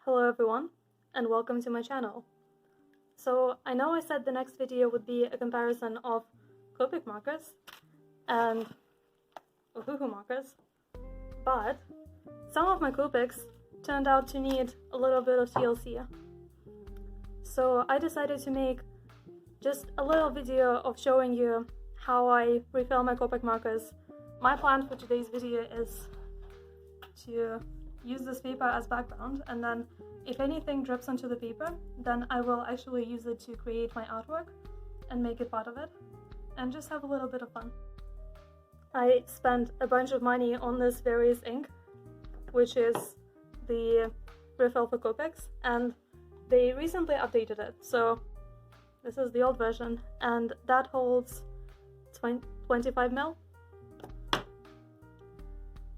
Hello everyone, and welcome to my channel. So I know I said the next video would be a comparison of Copic markers and Ohuhu markers, but some of my Copics turned out to need a little bit of TLC. So I decided to make just a little video of showing you how I refill my Copic markers. My plan for today's video is to use this paper as background, and then if anything drips onto the paper, then I will actually use it to create my artwork and make it part of it and just have a little bit of fun. I spent a bunch of money on this Various Ink, which is the refill for Copics, and they recently updated it. So this is the old version, and that holds 25 ml.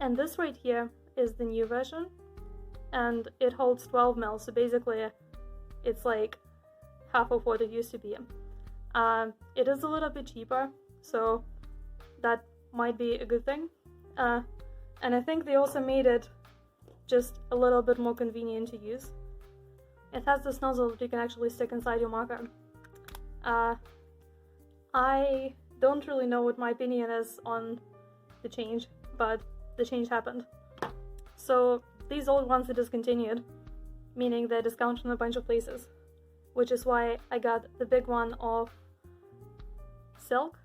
And this right here is the new version, and it holds 12 ml, so basically it's like half of what it used to be. It is a little bit cheaper, so that might be a good thing. And I think they also made it just a little bit more convenient to use. It has this nozzle that you can actually stick inside your marker. I don't really know what my opinion is on the change, but the change happened. So these old ones are discontinued, meaning they're discounted in a bunch of places, which is why I got the big one of Silk,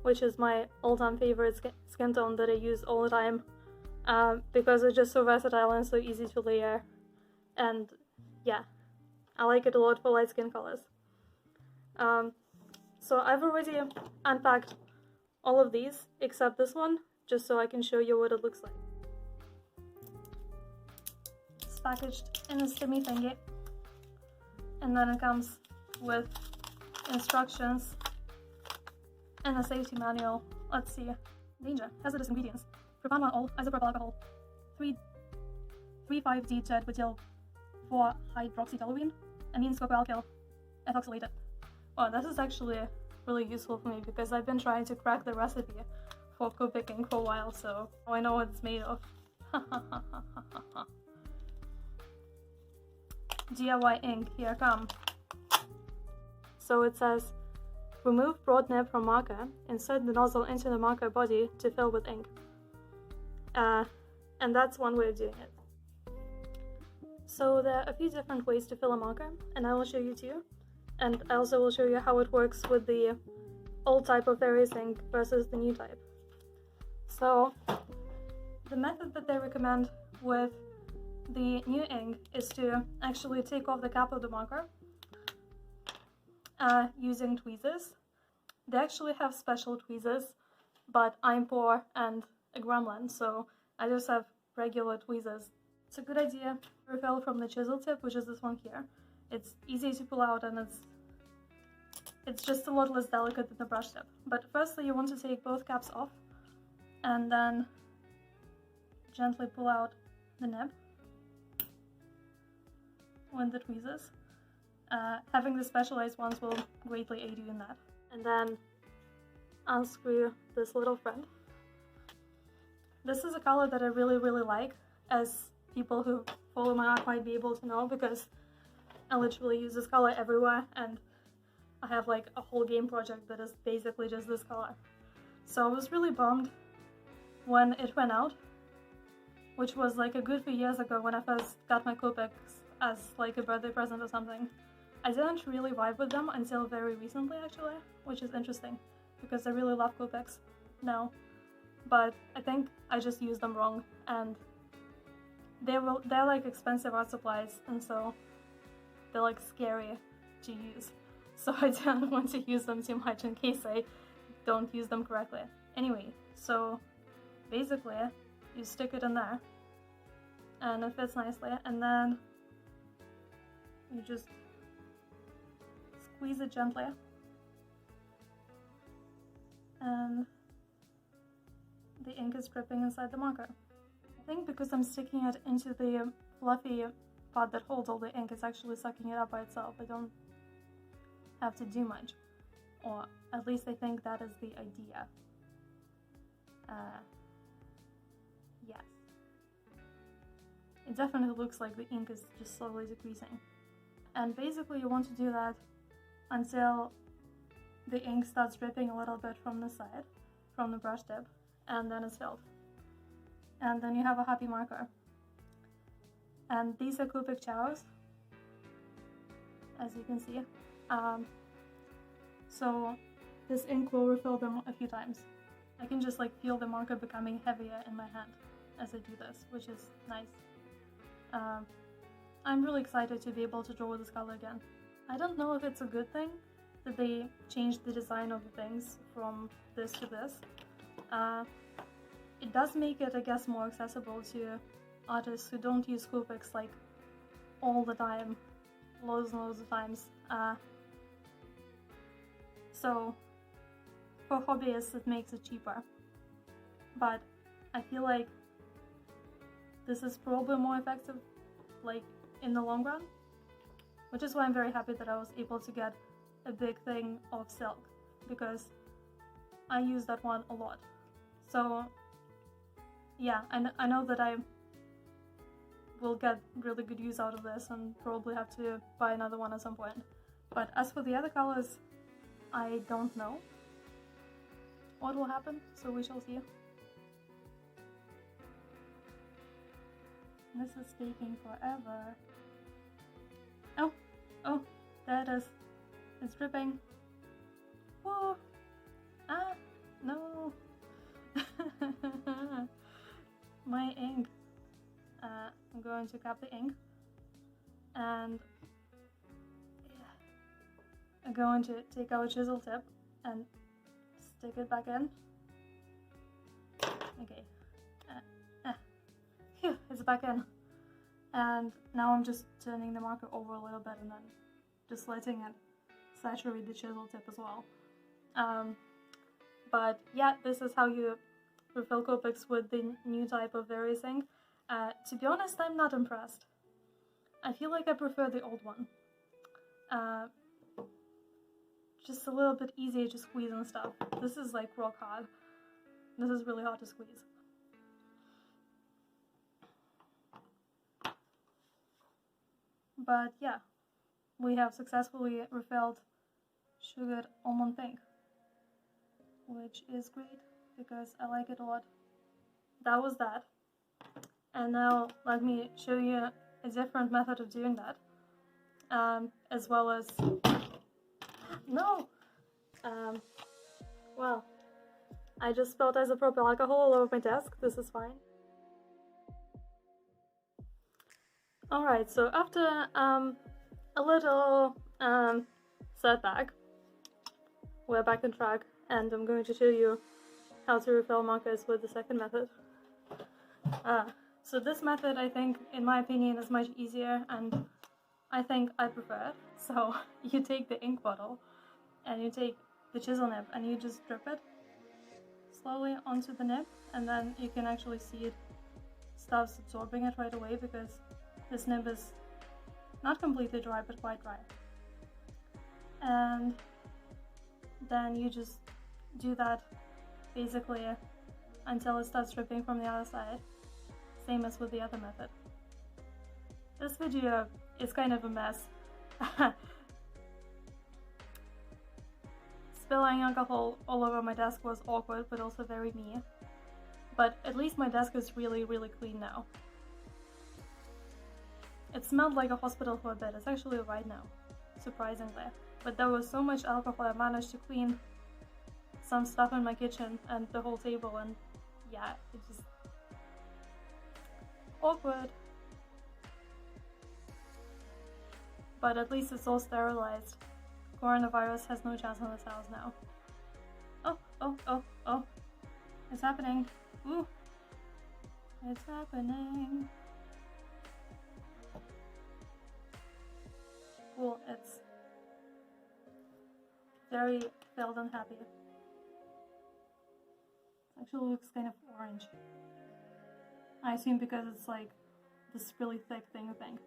which is my all-time favorite skin tone that I use all the time, because it's just so versatile and so easy to layer, and yeah, I like it a lot for light skin colors. So I've already unpacked all of these except this one, just so I can show you what it looks like. It's packaged in a stimmy thingy, and then it comes with instructions and a safety manual. Let's see. Danger. Hazardous ingredients. Propanol, isopropyl alcohol, 3,5-D-jet-butyl 4-hydroxytoluene, amine scopoalkyl ethoxylated. Oh, this is actually really useful for me because I've been trying to crack the recipe for Copic ink for a while, so I know what it's made of. DIY ink, here come. So it says, remove broad nib from marker, insert the nozzle into the marker body to fill with ink. And that's one way of doing it. So there are a few different ways to fill a marker, and I will show you two. And I also will show you how it works with the old type of Various Ink versus the new type. So the method that they recommend with the new ink is to actually take off the cap of the marker using tweezers. They actually have special tweezers, but I'm poor and a gremlin, so I just have regular tweezers. It's a good idea to refill from the chisel tip, which is this one here. It's easy to pull out, and it's just a lot less delicate than the brush tip. But firstly, you want to take both caps off and then gently pull out the nib with the tweezers. Having the specialized ones will greatly aid you in that. And then unscrew this little friend. This is a color that I really like, as people who follow my art might be able to know, because I literally use this color everywhere, and I have like a whole game project that is basically just this color. So I was really bummed when it went out, which was like a good few years ago when I first got my Copics as like a birthday present or something. I didn't really vibe with them until very recently actually, which is interesting because I really love Copics now, but I think I just used them wrong, and they're like expensive art supplies, and so they're like scary to use. So I didn't want to use them too much in case I don't use them correctly. Anyway, so basically you stick it in there and it fits nicely, and then you just squeeze it gently, and the ink is dripping inside the marker. I think because I'm sticking it into the fluffy part that holds all the ink, it's actually sucking it up by itself. I don't have to do much, or at least I think that is the idea. Yes. it definitely looks like the ink is just slowly decreasing. And basically you want to do that until the ink starts dripping a little bit from the side, from the brush tip, and then it's filled. And then you have a happy marker. And these are Copic Ciaos, as you can see. So this ink will refill them a few times. I can just like feel the marker becoming heavier in my hand as I do this, which is nice. I'm really excited to be able to draw with this color again. I don't know if it's a good thing that they changed the design of the things from this to this. It does make it, I guess, more accessible to artists who don't use Copics like all the time, loads and loads of times. So for hobbyists it makes it cheaper, but I feel like this is probably more effective like in the long run, which is why I'm very happy that I was able to get a big thing of silk, because I use that one a lot. So yeah, I know that I will get really good use out of this and probably have to buy another one at some point. But as for the other colors, I don't know what will happen, so we shall see. This is taking forever. Oh, there it is. It's dripping. Whoa! Ah, no! My ink. I'm going to cap the ink, and I'm going to take our chisel tip and stick it back in. Okay. Phew, it's back in. And now I'm just turning the marker over a little bit and then just letting it saturate the chisel tip as well. But yeah, this is how you refill Copics with the new type of Various Ink. To be honest, I'm not impressed. I feel like I prefer the old one. Just a little bit easier to squeeze and stuff. This is like rock hard. This is really hard to squeeze. But yeah, we have successfully refilled Sugared Almond Pink, which is great because I like it a lot. That was that. And now let me show you a different method of doing that, as well as... No! Well, I just spilled isopropyl alcohol all over my desk. This is fine. Alright, so after a little setback, we're back on track, and I'm going to show you how to refill markers with the second method. So this method, I think, in my opinion, is much easier, and I think I prefer it. So you take the ink bottle, and you take the chisel nib, and you just drip it slowly onto the nib, and then you can actually see it starts absorbing it right away, because this nib is not completely dry, but quite dry. And then you just do that basically until it starts dripping from the other side, same as with the other method. This video is kind of a mess. Spilling alcohol all over my desk was awkward, but also very me. But at least my desk is really, really clean now. It smelled like a hospital for a bit. It's actually right now, surprisingly. But there was so much alcohol, I managed to clean some stuff in my kitchen and the whole table, and yeah, it just... awkward. But at least it's all sterilized. Coronavirus has no chance in this house now. Oh. It's happening. Ooh. It's happening. Cool, it's very filled and happy. It actually looks kind of orange. I assume because it's like this really thick thing of ink.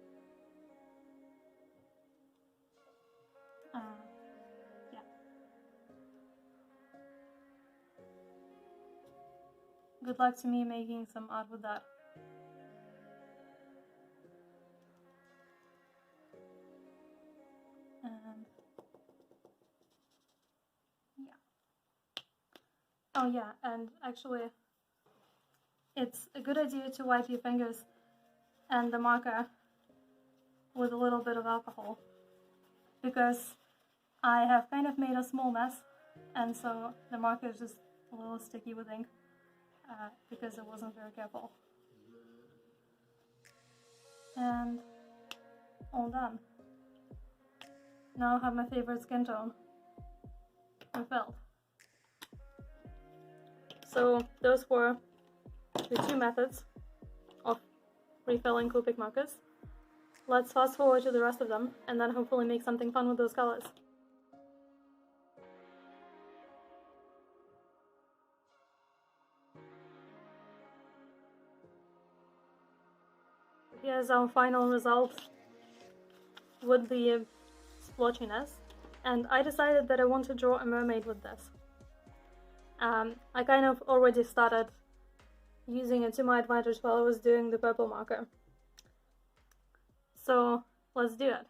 Yeah. Good luck to me making some art with that. Oh yeah, and actually, it's a good idea to wipe your fingers and the marker with a little bit of alcohol, because I have kind of made a small mess, and so the marker is just a little sticky with ink because I wasn't very careful. And all done. Now I have my favorite skin tone refilled. So those were the two methods of refilling Copic markers. Let's fast forward to the rest of them and then hopefully make something fun with those colors. Here's our final result with the splotchiness, and I decided that I want to draw a mermaid with this. I kind of already started using it to my advantage while I was doing the purple marker. So let's do it.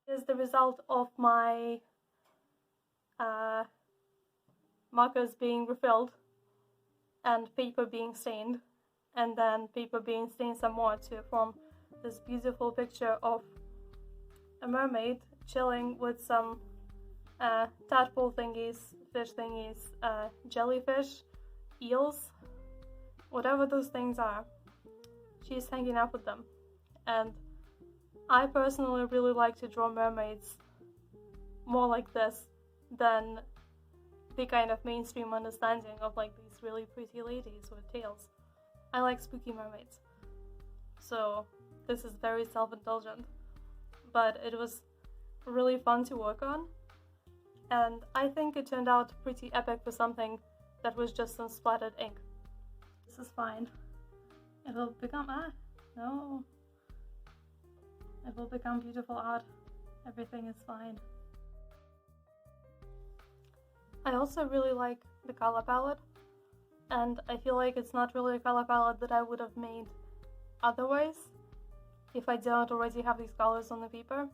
Is the result of my markers being refilled and paper being stained, and then paper being stained some more to form this beautiful picture of a mermaid chilling with some tadpole thingies, fish thingies, jellyfish, eels, whatever those things are. She's hanging out with them. And I personally really like to draw mermaids more like this than the kind of mainstream understanding of like these really pretty ladies with tails. I like spooky mermaids. So this is very self-indulgent, but it was really fun to work on, and I think it turned out pretty epic for something that was just some splattered ink. This is fine. It will become no. It will become beautiful art. Everything is fine. I also really like the color palette, and I feel like it's not really a color palette that I would have made otherwise if I don't already have these colors on the paper.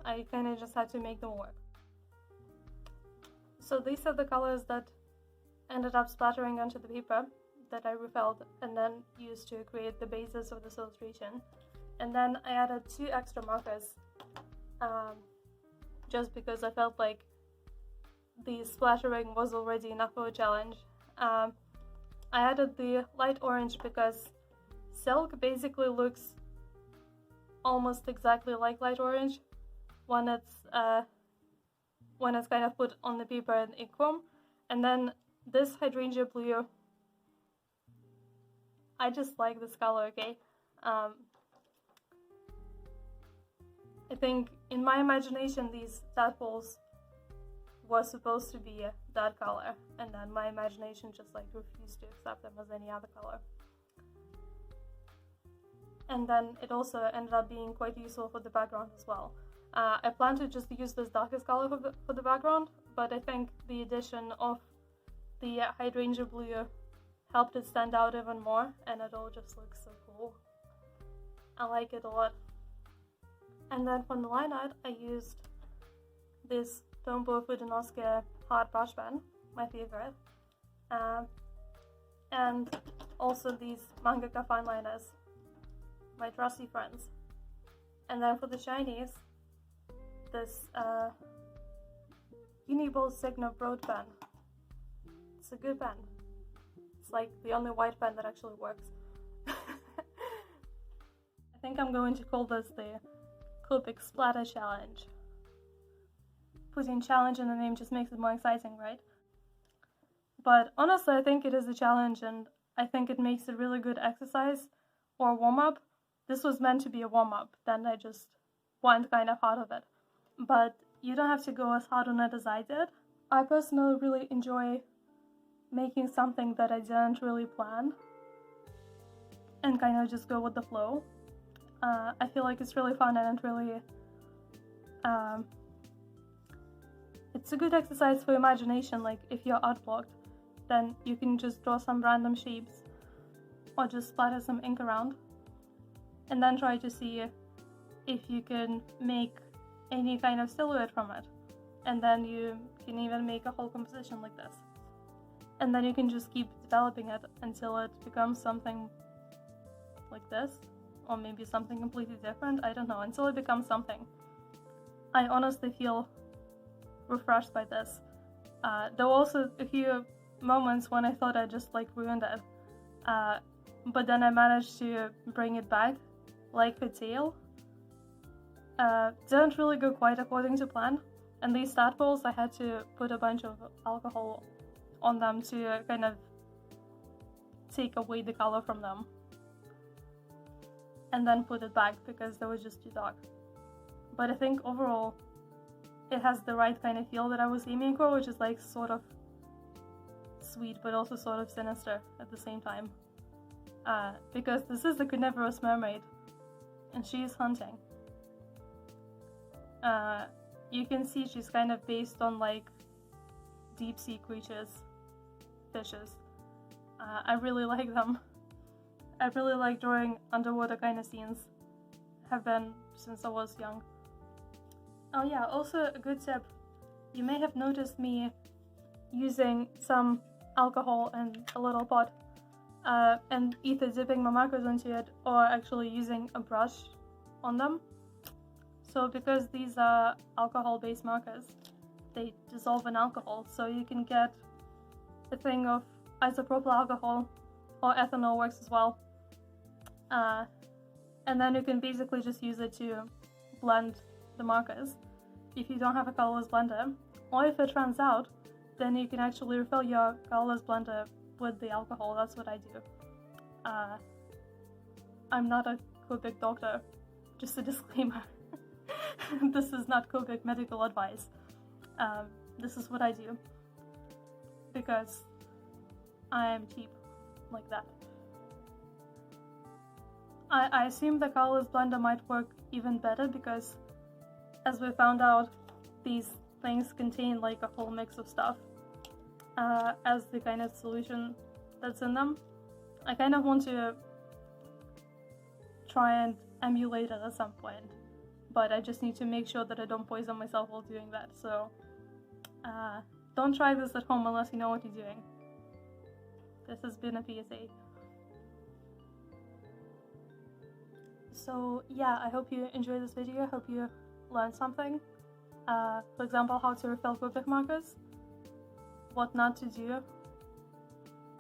I kind of just had to make them work. So these are the colors that ended up splattering onto the paper that I refilled and then used to create the basis of this illustration. And then I added 2 extra markers just because I felt like the splattering was already enough of a challenge. I added the light orange because silk basically looks almost exactly like light orange when it's kind of put on the paper in ink form. And then this hydrangea blue, I just like this color, okay? I think in my imagination these tadpoles were supposed to be that color, and then my imagination just like refused to accept them as any other color. And then it also ended up being quite useful for the background as well. I plan to just use this darkest color for the background, but I think the addition of the hydrangea blue helped it stand out even more, and it all just looks so cool. I like it a lot. And then for the line art, I used this Tombow Fudenosuke hard brush pen, my favorite, and also these mangaka fine liners, my trusty friends. And then for the shinies, this Uniball Sigma Broad pen. It's a good pen. It's like the only white pen that actually works. I think I'm going to call this the Copic Splatter Challenge. Putting challenge in the name just makes it more exciting, right? But honestly, I think it is a challenge, and I think it makes a really good exercise or warm-up. This was meant to be a warm-up, then I just went kind of hard of it. But you don't have to go as hard on it as I did. I personally really enjoy making something that I didn't really plan and kind of just go with the flow. I feel like it's really fun, and it really it's a good exercise for imagination. Like if you're art blocked, then you can just draw some random shapes or just splatter some ink around and then try to see if you can make any kind of silhouette from it. And then you can even make a whole composition like this. And then you can just keep developing it until it becomes something like this, or maybe something completely different, I don't know, until it becomes something. I honestly feel refreshed by this. There were also a few moments when I thought I just like ruined it, but then I managed to bring it back, like her tail. Didn't really go quite according to plan, and these tadpoles, I had to put a bunch of alcohol on them to kind of take away the color from them, and then put it back because they were just too dark. But I think overall it has the right kind of feel that I was aiming for, which is like sort of sweet but also sort of sinister at the same time, because this is the carnivorous mermaid and she is hunting. You can see she's kind of based on like deep sea creatures, fishes, I really like them. I really like drawing underwater kind of scenes. Have been since I was young. Oh yeah, also a good tip. You may have noticed me using some alcohol in a little pot and either dipping my markers into it or actually using a brush on them. So because these are alcohol-based markers, they dissolve in alcohol, so you can get a thing of isopropyl alcohol, or ethanol works as well. And then you can basically just use it to blend the markers if you don't have a colorless blender. Or if it runs out, then you can actually refill your colorless blender with the alcohol. That's what I do. I'm not a Copic doctor, just a disclaimer. This is not Copic medical advice. This is what I do because I am cheap like that. I assume the colorless blender might work even better because, as we found out, these things contain like a whole mix of stuff as the kind of solution that's in them. I kind of want to try and emulate it at some point, but I just need to make sure that I don't poison myself while doing that. So don't try this at home unless you know what you're doing. This has been a PSA. So yeah, I hope you enjoyed this video. I hope you learned something. For example, how to refill Copic markers, what not to do.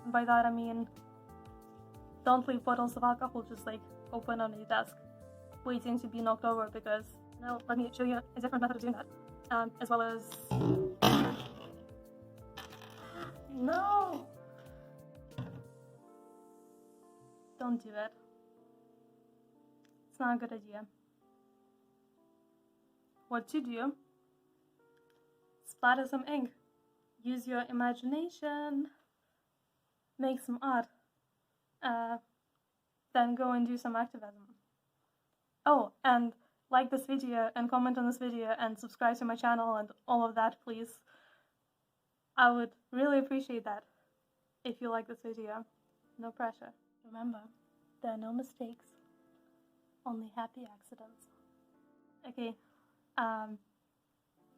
By that I mean, don't leave bottles of alcohol just like open on your desk, waiting to be knocked over, because now let me show you a different method of doing that. As well as... No! Don't do it. It's not a good idea. What to do? Splatter some ink. Use your imagination. Make some art. Then go and do some activism. Oh, and like this video and comment on this video and subscribe to my channel and all of that, please. I would really appreciate that if you like this video. No pressure. Remember, there are no mistakes, only happy accidents. Okay,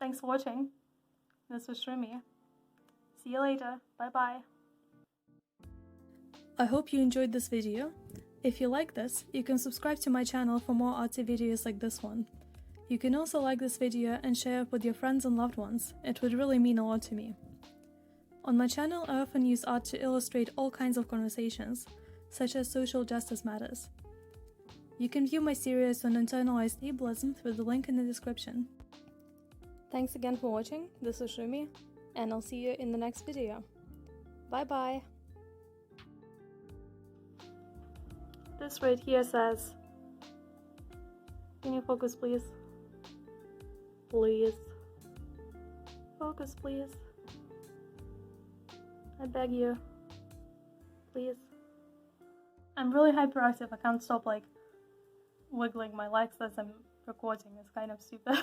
thanks for watching. This was Shroomy. See you later. Bye bye. I hope you enjoyed this video. If you like this, you can subscribe to my channel for more artsy videos like this one. You can also like this video and share it with your friends and loved ones. It would really mean a lot to me. On my channel, I often use art to illustrate all kinds of conversations, such as social justice matters. You can view my series on internalized ableism through the link in the description. Thanks again for watching. This is Shroomy, and I'll see you in the next video. Bye bye! This right here says, can you focus please? Please. Focus please. I beg you. Please. I'm really hyperactive. I can't stop like wiggling my legs as I'm recording. It's kind of stupid.